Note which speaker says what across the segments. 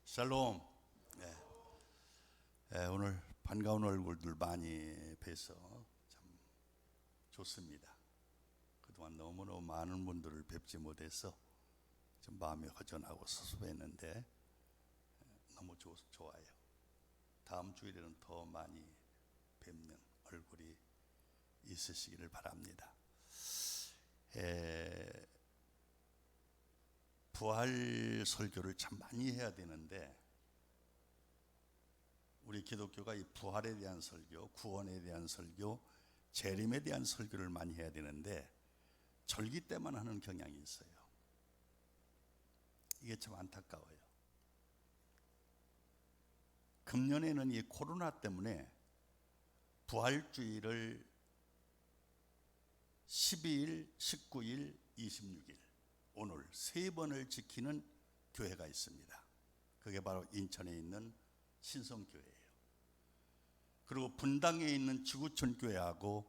Speaker 1: 샬롬. 오늘 반가운 얼굴들 많이 뵈서 참 좋습니다. 그동안 너무너무 많은 분들을 뵙지 못해서 좀 마음이 허전하고 섭섭했는데 너무 좋아요. 다음 주일에는 더 많이 뵙는 얼굴이 있으시기를 바랍니다. 부활 설교를 참 많이 해야 되는데 우리 기독교가 이 부활에 대한 설교, 구원에 대한 설교, 재림에 대한 설교를 많이 해야 되는데 절기 때만 하는 경향이 있어요. 이게 참 안타까워요. 금년에는 이 코로나 때문에 부활주일을 12일, 19일, 26일 오늘 세 번을 지키는 교회가 있습니다. 그게 바로 인천에 있는 신성교회예요. 그리고 분당에 있는 지구촌 교회하고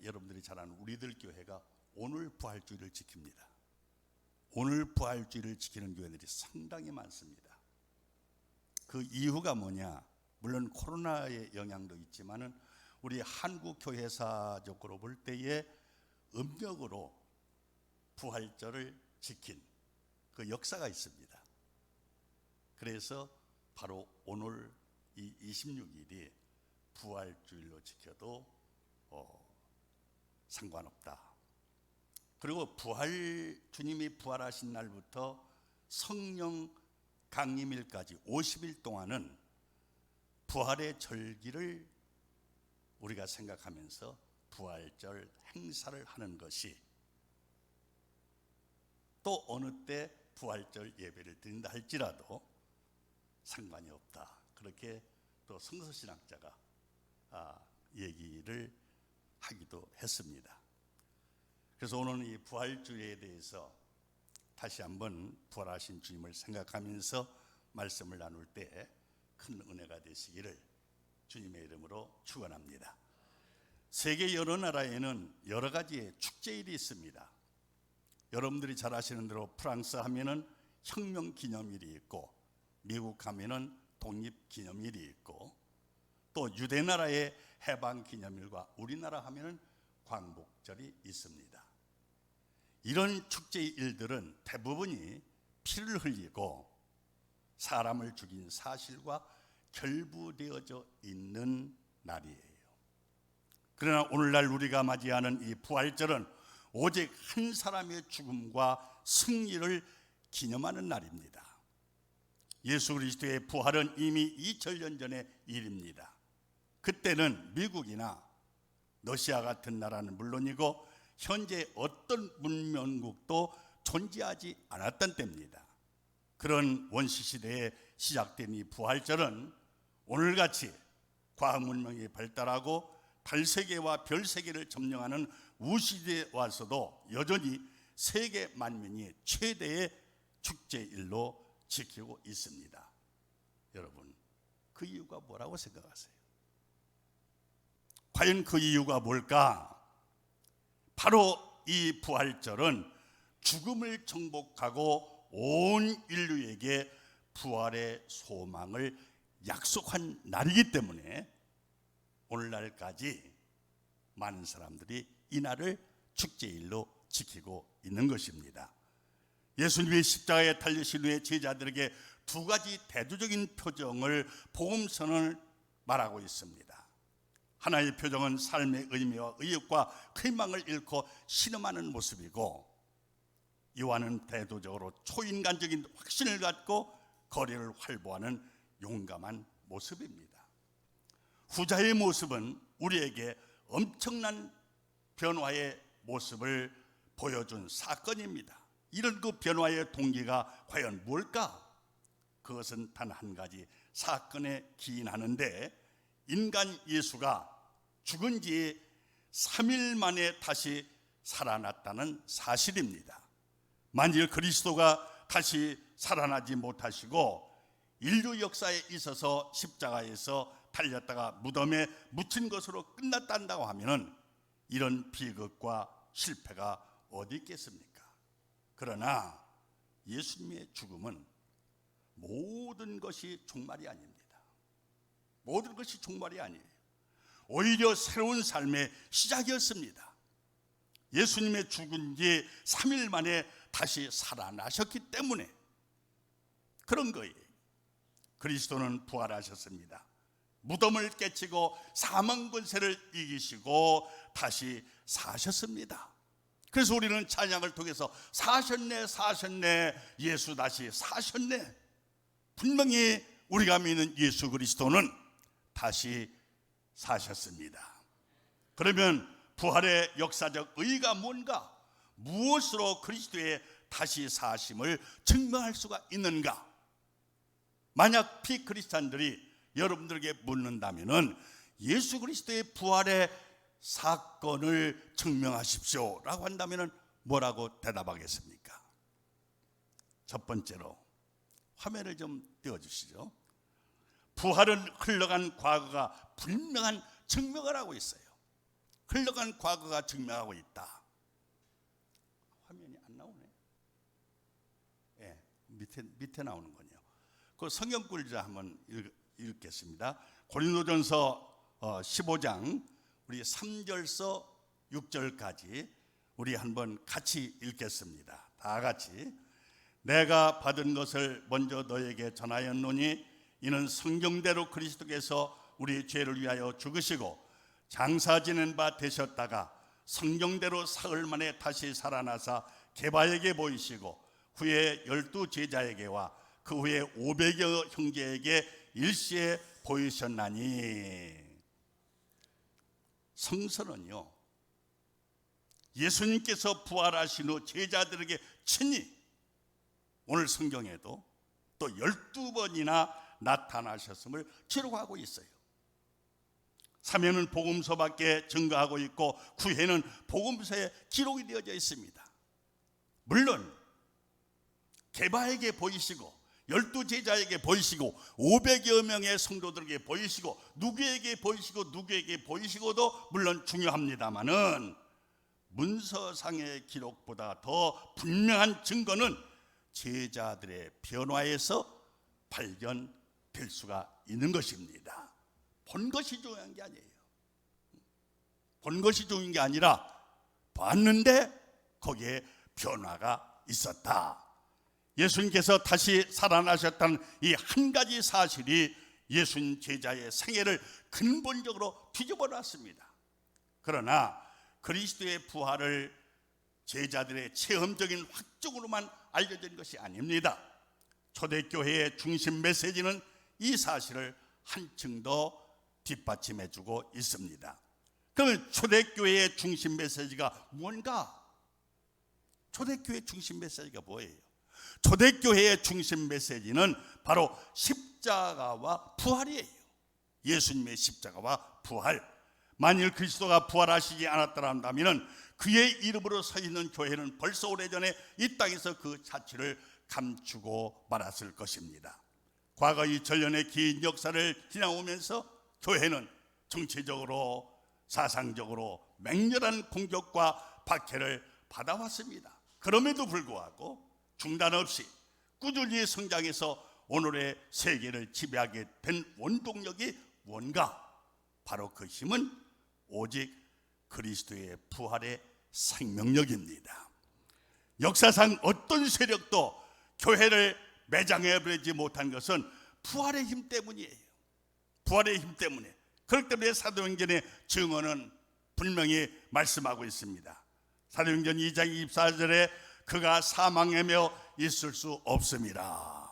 Speaker 1: 여러분들이 잘 아는 우리들 교회가 오늘 부활주일을 지킵니다. 오늘 부활주일을 지키는 교회들이 상당히 많습니다. 그 이유가 뭐냐? 물론 코로나의 영향도 있지만은 우리 한국 교회사적으로 볼 때에 음력으로 부활절을 지킨 그 역사가 있습니다. 그래서 바로 오늘 이 26일이 부활주일로 지켜도 상관없다. 그리고 주님이 부활하신 날부터 성령 강림일까지 50일 동안은 부활의 절기를 우리가 생각하면서 부활절 행사를 하는 것이 또 어느 때 부활절 예배를 드린다 할지라도 상관이 없다. 그렇게 또 성서신학자가 얘기를 하기도 했습니다. 그래서 오늘 이 부활주일에 대해서 다시 한번 부활하신 주님을 생각하면서 말씀을 나눌 때 큰 은혜가 되시기를 주님의 이름으로 축원합니다. 세계 여러 나라에는 여러 가지의 축제일이 있습니다. 여러분들이 잘 아시는 대로 프랑스 하면은 혁명기념일이 있고, 미국 하면은 독립기념일이 있고, 또 유대나라의 해방기념일과 우리나라 하면은 광복절이 있습니다. 이런 축제일들은 대부분이 피를 흘리고 사람을 죽인 사실과 결부되어져 있는 날이에요. 그러나 오늘날 우리가 맞이하는 이 부활절은 오직 한 사람의 죽음과 승리를 기념하는 날입니다. 예수 그리스도의 부활은 이미 2000년 전의 일입니다. 그때는 미국이나 러시아 같은 나라는 물론이고 현재 어떤 문명국도 존재하지 않았던 때입니다. 그런 원시시대에 시작된 이 부활절은 오늘같이 과학문명이 발달하고 달세계와 별세계를 점령하는 우시대에 와서도 여전히 세계 만민이 최대의 축제일로 지키고 있습니다. 여러분, 그 이유가 뭐라고 생각하세요? 과연 그 이유가 뭘까? 바로 이 부활절은 죽음을 정복하고 온 인류에게 부활의 소망을 약속한 날이기 때문에 오늘날까지 많은 사람들이 이 날을 축제일로 지키고 있는 것입니다. 예수님이 십자가에 달리신 후에 제자들에게 두 가지 대조적인 표정을 복음서는 말하고 있습니다. 하나의 표정은 삶의 의미와 의욕과 희망을 잃고 신음하는 모습이고, 요한은 대도적으로 초인간적인 확신을 갖고 거리를 활보하는 용감한 모습입니다. 후자의 모습은 우리에게 엄청난 변화의 모습을 보여준 사건입니다. 이런 그 변화의 동기가 과연 뭘까? 그것은 단 한 가지 사건에 기인하는데, 인간 예수가 죽은 지 3일 만에 다시 살아났다는 사실입니다. 만일 그리스도가 다시 살아나지 못하시고 인류 역사에 있어서 십자가에서 달렸다가 무덤에 묻힌 것으로 끝났다고 하면 이런 비극과 실패가 어디 있겠습니까? 그러나 예수님의 죽음은 모든 것이 종말이 아닙니다. 모든 것이 종말이 아니에요. 오히려 새로운 삶의 시작이었습니다. 예수님의 죽은 지 3일 만에 다시 살아나셨기 때문에 그런 거예요. 그리스도는 부활하셨습니다. 무덤을 깨치고 사망 권세를 이기시고 다시 사셨습니다. 그래서 우리는 찬양을 통해서 사셨네 사셨네 예수 다시 사셨네, 분명히 우리가 믿는 예수 그리스도는 다시 사셨습니다. 그러면 부활의 역사적 의의가 뭔가, 무엇으로 그리스도의 다시 사심을 증명할 수가 있는가? 만약 비크리스찬들이 여러분들에게 묻는다면은 예수 그리스도의 부활의 사건을 증명하십시오 라고 한다면은 뭐라고 대답하겠습니까? 첫 번째로 화면을 좀 띄워주시죠. 부활은 흘러간 과거가 분명한 증명을 하고 있어요. 흘러간 과거가 증명하고 있다. 화면이 안 나오네. 예, 밑에 나오는군요. 그 성경 꿀자 한번 읽겠습니다. 고린도전서 15장 우리 3절서 6절까지 우리 한번 같이 읽겠습니다. 다 같이. 내가 받은 것을 먼저 너에게 전하였노니 이는 성경대로 그리스도께서 우리 죄를 위하여 죽으시고 장사 지낸 바 되셨다가 성경대로 사흘 만에 다시 살아나사 게바에게 보이시고 후에 12 제자에게와 그 후에 500여 형제에게 일시에 보이셨나니. 성서는요, 예수님께서 부활하신 후 제자들에게 친히 오늘 성경에도 또 12번이나 나타나셨음을 기록하고 있어요. 3회는 복음서밖에 증거하고 있고 9회는 복음서에 기록이 되어져 있습니다. 물론 게바에게 보이시고 12 제자에게 보이시고 500여 명의 성도들에게 보이시고 누구에게 보이시고 누구에게 보이시고도 물론 중요합니다마는 문서상의 기록보다 더 분명한 증거는 제자들의 변화에서 발견될 수가 있는 것입니다. 본 것이 중요한 게 아니에요. 본 것이 중요한 게 아니라 봤는데 거기에 변화가 있었다. 예수님께서 다시 살아나셨다는 이 한 가지 사실이 예수님 제자의 생애를 근본적으로 뒤집어 놨습니다. 그러나 그리스도의 부활을 제자들의 체험적인 확증으로만 알려진 것이 아닙니다. 초대교회의 중심 메시지는 이 사실을 한층 더 뒷받침해주고 있습니다. 그러면 초대교회의 중심 메시지가 뭔가? 초대교회의 중심 메시지가 뭐예요? 초대교회의 중심 메시지는 바로 십자가와 부활이에요. 예수님의 십자가와 부활. 만일 그리스도가 부활하시지 않았더라 한다면 그의 이름으로 서 있는 교회는 벌써 오래전에 이 땅에서 그 자취를 감추고 말았을 것입니다. 과거 이 전련의 긴 역사를 지나오면서 교회는 정치적으로 사상적으로 맹렬한 공격과 박해를 받아왔습니다. 그럼에도 불구하고 중단 없이 꾸준히 성장해서 오늘의 세계를 지배하게 된 원동력이 뭔가? 바로 그 힘은 오직 그리스도의 부활의 생명력입니다. 역사상 어떤 세력도 교회를 매장해버리지 못한 것은 부활의 힘 때문이에요. 부활의 힘 때문에. 그렇기 때문에 사도행전의 증언은 분명히 말씀하고 있습니다. 사도행전 2장 24절에 그가 사망에 매여 있을 수 없음이라.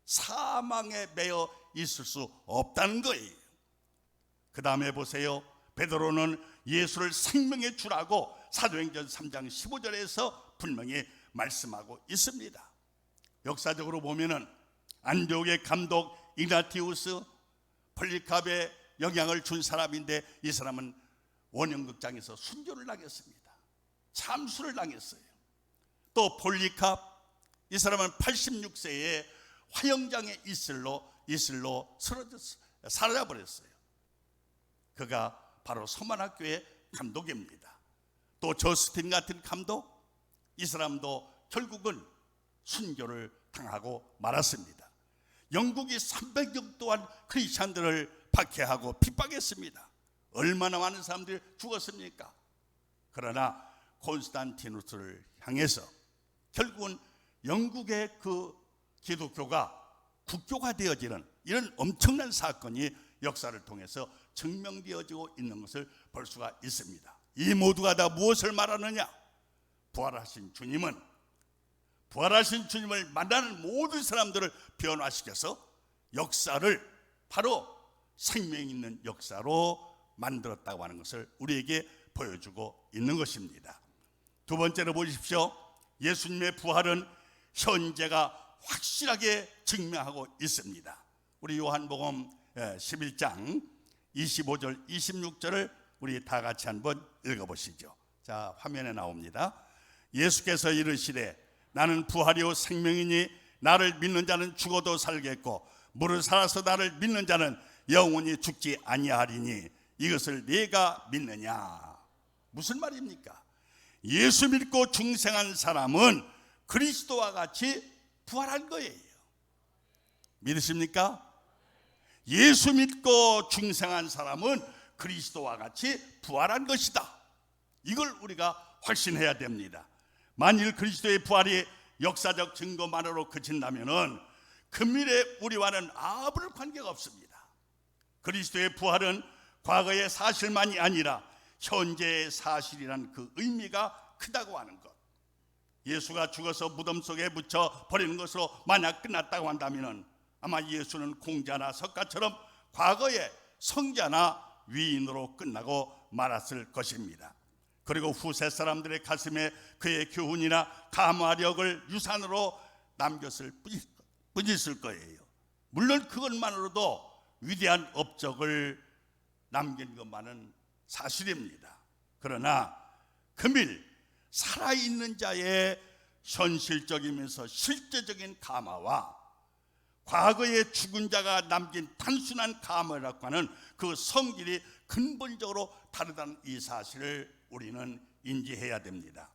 Speaker 1: 사망에 매여 있을 수 없다는 거예요. 그 다음에 보세요. 베드로는 예수를 생명의 주라고 사도행전 3장 15절에서 분명히 말씀하고 있습니다. 역사적으로 보면은 안디옥의 감독 이그나티우스 폴리캅에 영향을 준 사람인데 이 사람은 원형극장에서 순교를 당했습니다. 참수를 당했어요. 또 폴리캅 이 사람은 86세에 화영장에 이슬로 사라져버렸어요. 그가 바로 서만학교의 감독입니다. 또 저스틴 같은 감독 이 사람도 결국은 순교를 당하고 말았습니다. 영국이 300년 동안 크리스찬들을 박해하고 핍박했습니다. 얼마나 많은 사람들이 죽었습니까? 그러나 콘스탄티누스를 향해서 결국은 영국의 그 기독교가 국교가 되어지는 이런 엄청난 사건이 역사를 통해서 증명되어지고 있는 것을 볼 수가 있습니다. 이 모두가 다 무엇을 말하느냐? 부활하신 주님을 만나는 모든 사람들을 변화시켜서 역사를 바로 생명 있는 역사로 만들었다고 하는 것을 우리에게 보여주고 있는 것입니다. 두 번째로 보십시오. 예수님의 부활은 현재가 확실하게 증명하고 있습니다. 우리 요한복음 11장 25절 26절을 우리 다 같이 한번 읽어보시죠. 자, 화면에 나옵니다. 예수께서 이르시되 나는 부활이요 생명이니 나를 믿는 자는 죽어도 살겠고 무릇 살아서 나를 믿는 자는 영원히 죽지 아니하리니 이것을 네가 믿느냐? 무슨 말입니까? 예수 믿고 중생한 사람은 그리스도와 같이 부활한 거예요. 믿으십니까? 예수 믿고 중생한 사람은 그리스도와 같이 부활한 것이다. 이걸 우리가 확신해야 됩니다. 만일 그리스도의 부활이 역사적 증거만으로 그친다면은 금일의 우리와는 아무런 관계가 없습니다. 그리스도의 부활은 과거의 사실만이 아니라 현재의 사실이란 그 의미가 크다고 하는 것. 예수가 죽어서 무덤 속에 묻혀 버리는 것으로 만약 끝났다고 한다면 아마 예수는 공자나 석가처럼 과거의 성자나 위인으로 끝나고 말았을 것입니다. 그리고 후세 사람들의 가슴에 그의 교훈이나 감화력을 유산으로 남겼을 뿐이었을 거예요. 물론 그것만으로도 위대한 업적을 남긴 것만은 사실입니다. 그러나 금일 살아있는 자의 현실적이면서 실제적인 감화와 과거의 죽은 자가 남긴 단순한 감화라고 하는 그 성질이 근본적으로 다르다는 이 사실을 우리는 인지해야 됩니다.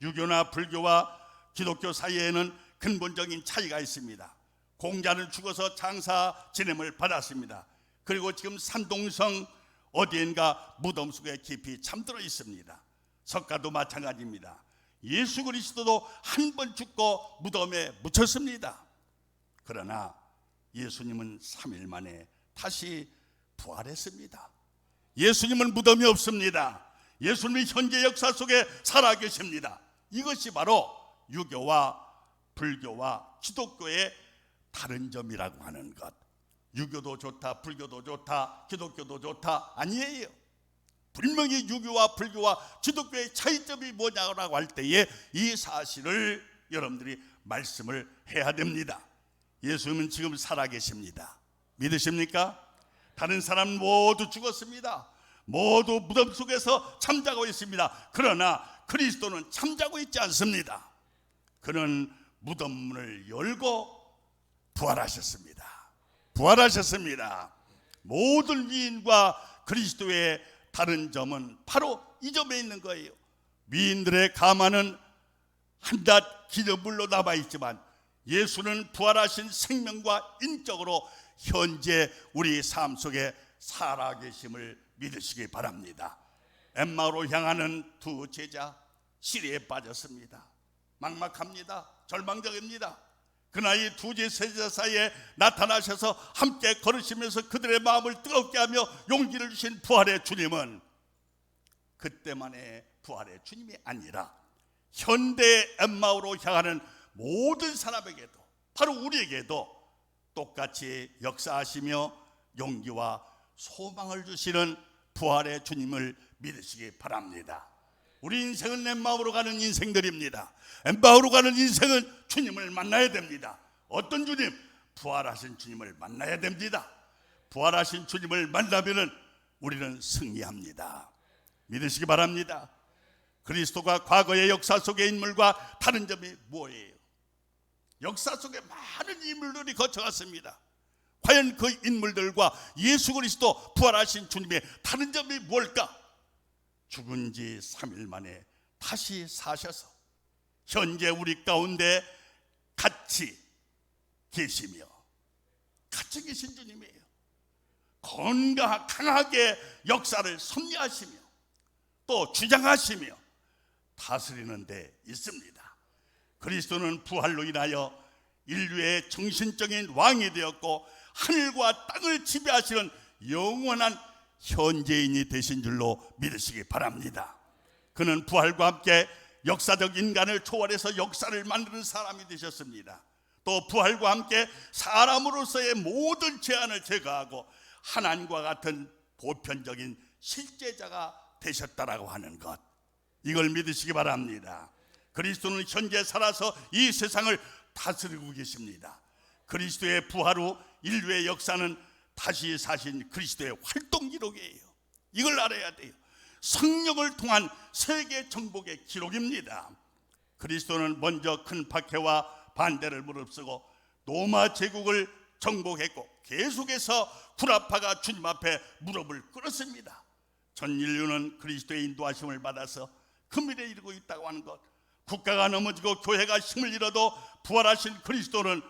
Speaker 1: 유교나 불교와 기독교 사이에는 근본적인 차이가 있습니다. 공자는 죽어서 장사 지냄을 받았습니다. 그리고 지금 산동성 어디엔가 무덤 속에 깊이 잠들어 있습니다. 석가도 마찬가지입니다. 예수 그리스도도 한 번 죽고 무덤에 묻혔습니다. 그러나 예수님은 3일 만에 다시 부활했습니다. 예수님은 무덤이 없습니다. 예수님이 현재 역사 속에 살아계십니다. 이것이 바로 유교와 불교와 기독교의 다른 점이라고 하는 것. 유교도 좋다, 불교도 좋다, 기독교도 좋다 아니에요. 분명히 유교와 불교와 기독교의 차이점이 뭐냐고 할 때에 이 사실을 여러분들이 말씀을 해야 됩니다. 예수님은 지금 살아계십니다. 믿으십니까? 다른 사람 모두 죽었습니다. 모두 무덤 속에서 잠자고 있습니다. 그러나 그리스도는 잠자고 있지 않습니다. 그는 무덤 문을 열고 부활하셨습니다. 부활하셨습니다. 모든 위인과 그리스도의 다른 점은 바로 이 점에 있는 거예요. 위인들의 가마는 한낱 기념물로 남아있지만 예수는 부활하신 생명과 인적으로 현재 우리 삶 속에 살아계심을 믿으시기 바랍니다. 엠마오로 향하는 두 제자 시리에 빠졌습니다. 막막합니다. 절망적입니다. 그러나 이 두 제자 사이에 나타나셔서 함께 걸으시면서 그들의 마음을 뜨겁게 하며 용기를 주신 부활의 주님은 그때만의 부활의 주님이 아니라 현대의 엠마오로 향하는 모든 사람에게도 바로 우리에게도 똑같이 역사하시며 용기와 소망을 주시는 부활의 주님을 믿으시기 바랍니다. 우리 인생은 엠마오로 가는 인생들입니다. 엠마오로 가는 인생은 주님을 만나야 됩니다. 어떤 주님? 부활하신 주님을 만나야 됩니다. 부활하신 주님을 만나면 우리는 승리합니다. 믿으시기 바랍니다. 그리스도가 과거의 역사 속의 인물과 다른 점이 뭐예요? 역사 속에 많은 인물들이 거쳐갔습니다. 과연 그 인물들과 예수 그리스도 부활하신 주님의 다른 점이 뭘까? 죽은 지 3일 만에 다시 사셔서 현재 우리 가운데 같이 계시며 갇혀 계신 주님이에요. 강하게 역사를 섭리하시며 또 주장하시며 다스리는 데 있습니다. 그리스도는 부활로 인하여 인류의 정신적인 왕이 되었고 하늘과 땅을 지배하시는 영원한 현재인이 되신 줄로 믿으시기 바랍니다. 그는 부활과 함께 역사적 인간을 초월해서 역사를 만드는 사람이 되셨습니다. 또 부활과 함께 사람으로서의 모든 제한을 제거하고 하나님과 같은 보편적인 실제자가 되셨다라고 하는 것, 이걸 믿으시기 바랍니다. 그리스도는 현재 살아서 이 세상을 다스리고 계십니다. 그리스도의 부활 후 인류의 역사는 다시 사신 그리스도의 활동 기록이에요. 이걸 알아야 돼요. 성령을 통한 세계 정복의 기록입니다. 그리스도는 먼저 큰 박해와 반대를 무릅쓰고 로마 제국을 정복했고 계속해서 구라파가 주님 앞에 무릎을 꿇었습니다. 전 인류는 그리스도의 인도하심을 받아서 금일에 이르고 있다고 하는 것, 국가가 넘어지고 교회가 힘을 잃어도 부활하신 그리스도는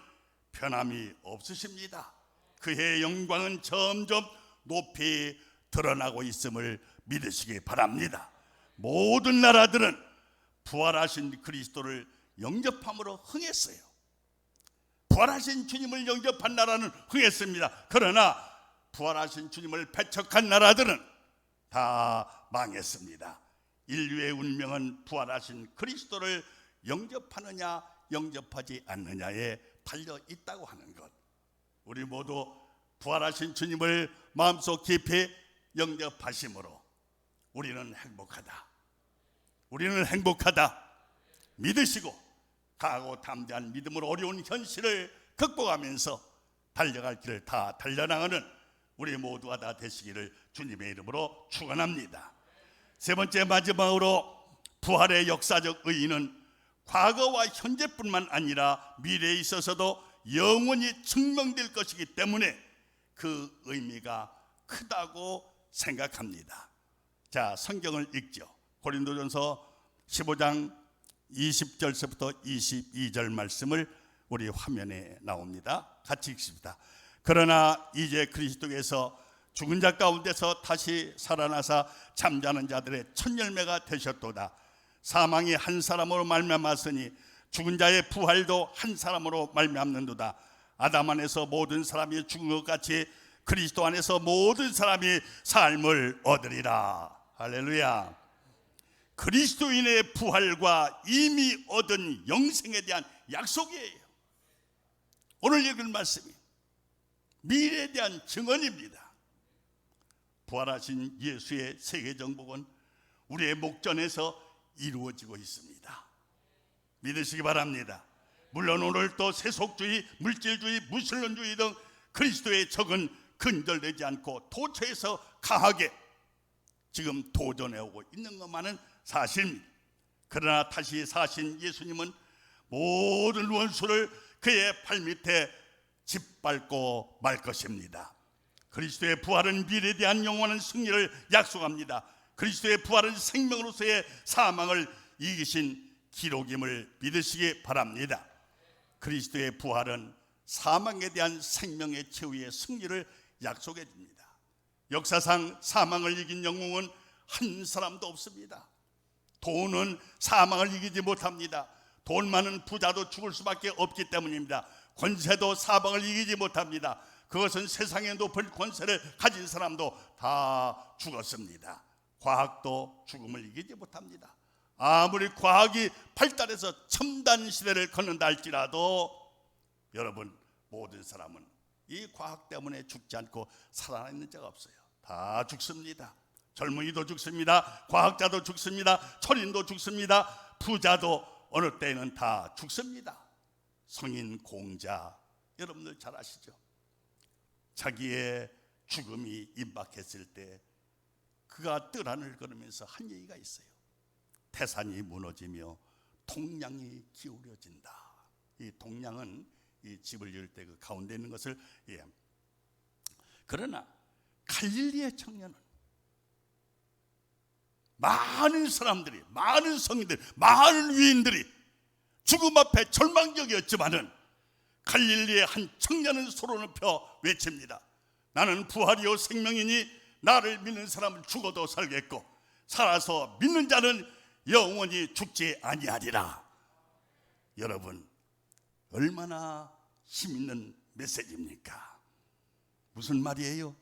Speaker 1: 변함이 없으십니다. 그의 영광은 점점 높이 드러나고 있음을 믿으시기 바랍니다. 모든 나라들은 부활하신 그리스도를 영접함으로 흥했어요. 부활하신 주님을 영접한 나라는 흥했습니다. 그러나 부활하신 주님을 배척한 나라들은 다 망했습니다. 인류의 운명은 부활하신 그리스도를 영접하느냐 영접하지 않느냐에 달려 있다고 하는 것, 우리 모두 부활하신 주님을 마음속 깊이 영접하심으로 우리는 행복하다, 우리는 행복하다 믿으시고 강하고 담대한 믿음으로 어려운 현실을 극복하면서 달려갈 길을 다 달려나가는 우리 모두가 다 되시기를 주님의 이름으로 축원합니다. 세 번째, 마지막으로 부활의 역사적 의의는 과거와 현재뿐만 아니라 미래에 있어서도 영원히 증명될 것이기 때문에 그 의미가 크다고 생각합니다. 자, 성경을 읽죠. 고린도전서 15장 20절서부터 22절 말씀을 우리 화면에 나옵니다. 같이 읽습니다. 그러나 이제 그리스도께서 죽은 자 가운데서 다시 살아나사 잠자는 자들의 첫 열매가 되셨도다. 사망이 한 사람으로 말미암았으니 죽은 자의 부활도 한 사람으로 말미암는도다. 아담 안에서 모든 사람이 죽은 것 같이 그리스도 안에서 모든 사람이 삶을 얻으리라. 할렐루야. 그리스도인의 부활과 이미 얻은 영생에 대한 약속이에요. 오늘 읽은 말씀이 미래에 대한 증언입니다. 부활하신 예수의 세계 정복은 우리의 목전에서 이루어지고 있습니다. 믿으시기 바랍니다. 물론 오늘 또 세속주의, 물질주의, 무신론주의 등 그리스도의 적은 근절되지 않고 도처에서 강하게 지금 도전해오고 있는 것만은 사실입니다. 그러나 다시 사신 예수님은 모든 원수를 그의 발밑에 짓밟고 말 것입니다. 그리스도의 부활은 미래에 대한 영원한 승리를 약속합니다. 그리스도의 부활은 생명으로서의 사망을 이기신 기록임을 믿으시기 바랍니다. 그리스도의 부활은 사망에 대한 생명의 최후의 승리를 약속해 줍니다. 역사상 사망을 이긴 영웅은 한 사람도 없습니다. 돈은 사망을 이기지 못합니다. 돈 많은 부자도 죽을 수밖에 없기 때문입니다. 권세도 사망을 이기지 못합니다. 그것은 세상의 높은 권세를 가진 사람도 다 죽었습니다. 과학도 죽음을 이기지 못합니다. 아무리 과학이 발달해서 첨단 시대를 걷는다 할지라도 여러분, 모든 사람은 이 과학 때문에 죽지 않고 살아있는 자가 없어요. 다 죽습니다. 젊은이도 죽습니다. 과학자도 죽습니다. 철인도 죽습니다. 부자도 어느 때에는 다 죽습니다. 성인, 공자, 여러분들 잘 아시죠? 자기의 죽음이 임박했을 때 그가 뜰하늘 걸으면서 한 얘기가 있어요. 태산이 무너지며 동량이 기울어진다. 이 동량은 이 집을 지을 때 그 가운데 있는 것을 이해합니다. 그러나 갈릴리의 청년은 많은 사람들이, 많은 성인들, 많은 위인들이 죽음 앞에 절망적이었지만은 갈릴리의 한 청년은 소리 높여 외칩니다. 나는 부활이요 생명이니 나를 믿는 사람은 죽어도 살겠고 살아서 믿는 자는 영원히 죽지 아니하리라. 여러분, 얼마나 힘있는 메시지입니까? 무슨 말이에요?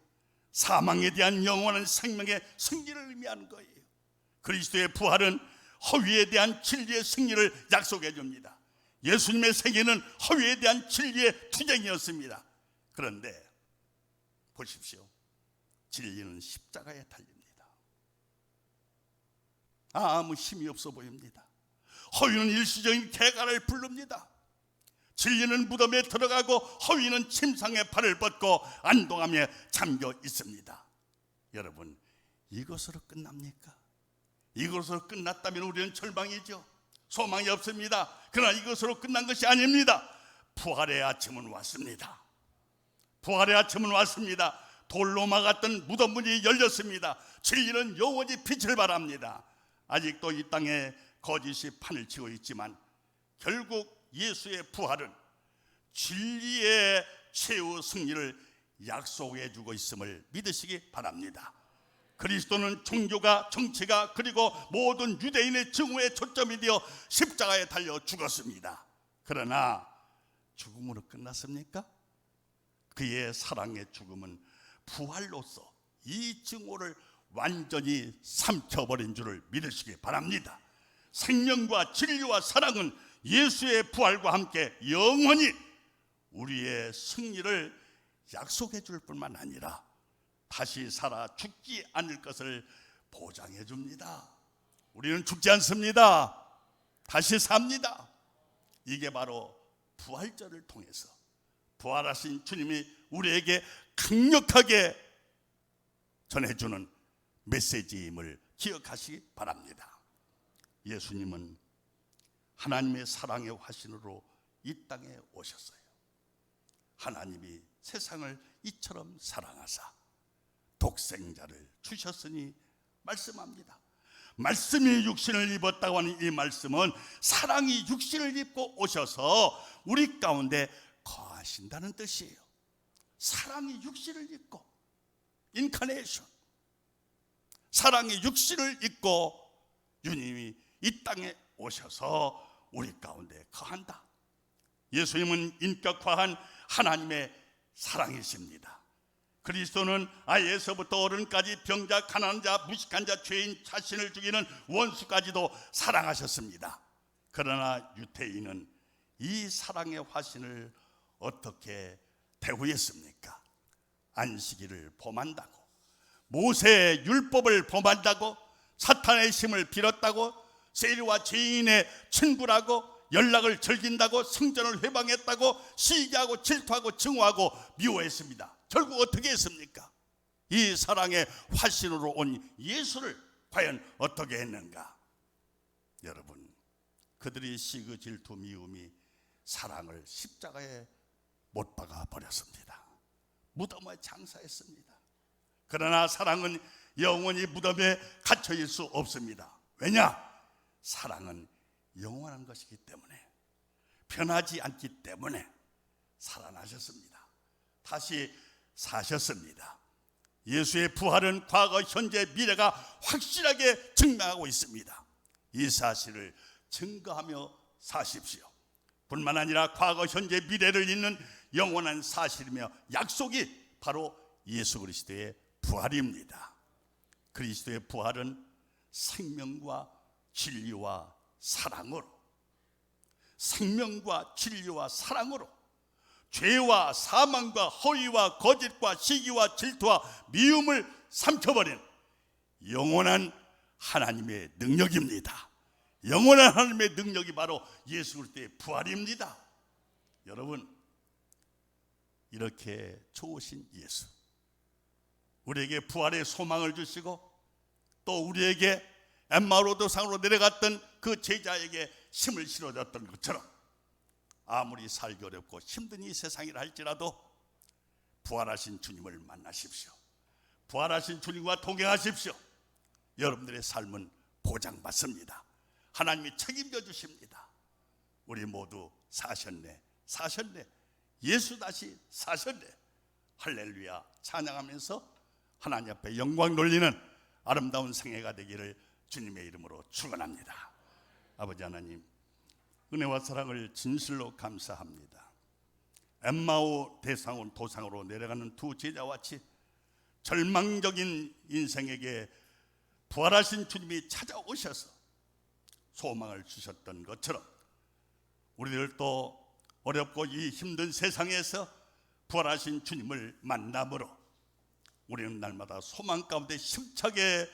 Speaker 1: 사망에 대한 영원한 생명의 승리를 의미하는 거예요. 그리스도의 부활은 허위에 대한 진리의 승리를 약속해 줍니다. 예수님의 생애는 허위에 대한 진리의 투쟁이었습니다. 그런데 보십시오, 진리는 십자가에 달립니다. 아무 힘이 없어 보입니다. 허위는 일시적인 쾌감을 부릅니다. 진리는 무덤에 들어가고 허위는 침상에 발을 뻗고 안동함에 잠겨 있습니다. 여러분, 이것으로 끝납니까? 이것으로 끝났다면 우리는 절망이죠. 소망이 없습니다. 그러나 이것으로 끝난 것이 아닙니다. 부활의 아침은 왔습니다. 부활의 아침은 왔습니다. 돌로 막았던 무덤 문이 열렸습니다. 진리는 영원히 빛을 발합니다. 아직도 이 땅에 거짓이 판을 치고 있지만 결국 예수의 부활은 진리의 최후 승리를 약속해 주고 있음을 믿으시기 바랍니다. 그리스도는 종교가, 정치가, 그리고 모든 유대인의 증오의 초점이 되어 십자가에 달려 죽었습니다. 그러나 죽음으로 끝났습니까? 그의 사랑의 죽음은 부활로서 이 증오를 완전히 삼켜버린 줄을 믿으시기 바랍니다. 생명과 진리와 사랑은 예수의 부활과 함께 영원히 우리의 승리를 약속해 줄 뿐만 아니라 다시 살아 죽지 않을 것을 보장해 줍니다. 우리는 죽지 않습니다. 다시 삽니다. 이게 바로 부활절을 통해서 부활하신 주님이 우리에게 강력하게 전해주는 메시지임을 기억하시기 바랍니다. 예수님은 하나님의 사랑의 화신으로 이 땅에 오셨어요. 하나님이 세상을 이처럼 사랑하사 독생자를 주셨으니 말씀합니다. 말씀이 육신을 입었다고 하는 이 말씀은 사랑이 육신을 입고 오셔서 우리 가운데 거하신다는 뜻이에요. 사랑이 육신을 입고, 인카네이션, 사랑이 육신을 입고 주님이 이 땅에 오셔서 우리 가운데 거한다. 예수님은 인격화한 하나님의 사랑이십니다. 그리스도는 아이에서부터 어른까지 병자, 가난한 자, 무식한 자, 죄인, 자신을 죽이는 원수까지도 사랑하셨습니다. 그러나 유대인은 이 사랑의 화신을 어떻게 대우했습니까? 안식일을 범한다고, 모세의 율법을 범한다고, 사탄의 힘을 빌었다고, 세리와 죄인의 친구라고, 연락을 즐긴다고, 성전을 회방했다고, 시기하고 질투하고 증오하고 미워했습니다. 결국 어떻게 했습니까? 이 사랑의 화신으로 온 예수를 과연 어떻게 했는가? 여러분, 그들이 시기, 질투, 미움이 사랑을 십자가에 못 박아 버렸습니다. 무덤에 장사했습니다. 그러나 사랑은 영원히 무덤에 갇혀 있을 수 없습니다. 왜냐? 사랑은 영원한 것이기 때문에, 변하지 않기 때문에 살아나셨습니다. 다시 사셨습니다. 예수의 부활은 과거, 현재, 미래가 확실하게 증명하고 있습니다. 이 사실을 증거하며 사십시오. 뿐만 아니라 과거, 현재, 미래를 잇는 영원한 사실이며 약속이 바로 예수 그리스도의 부활입니다. 그리스도의 부활은 생명과 진리와 사랑으로, 생명과 진리와 사랑으로 죄와 사망과 허위와 거짓과 시기와 질투와 미움을 삼켜버린 영원한 하나님의 능력입니다. 영원한 하나님의 능력이 바로 예수 그리스도의 부활입니다. 여러분, 이렇게 좋으신 예수, 우리에게 부활의 소망을 주시고 또 우리에게 엠마오로 산으로 내려갔던 그 제자에게 힘을 실어줬던 것처럼 아무리 살기 어렵고 힘든 이 세상이라 할지라도 부활하신 주님을 만나십시오. 부활하신 주님과 동행하십시오. 여러분들의 삶은 보장받습니다. 하나님이 책임져 주십니다. 우리 모두 사셨네, 사셨네, 예수 다시 사셨네. 할렐루야 찬양하면서 하나님 앞에 영광 돌리는 아름다운 생애가 되기를 주님의 이름으로 축원합니다. 아버지 하나님, 은혜와 사랑을 진실로 감사합니다. 엠마오 도상으로 내려가는 두 제자와 같이 절망적인 인생에게 부활하신 주님이 찾아오셔서 소망을 주셨던 것처럼 우리들도 어렵고 이 힘든 세상에서 부활하신 주님을 만남으로 우리는 날마다 소망 가운데 힘차게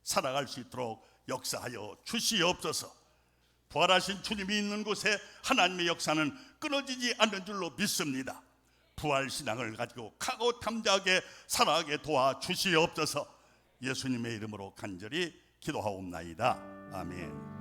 Speaker 1: 살아갈 수 있도록 역사하여 주시옵소서. 부활하신 주님이 있는 곳에 하나님의 역사는 끊어지지 않는 줄로 믿습니다. 부활신앙을 가지고 강고탐자하게 살아가게 도와주시옵소서. 예수님의 이름으로 간절히 기도하옵나이다. 아멘.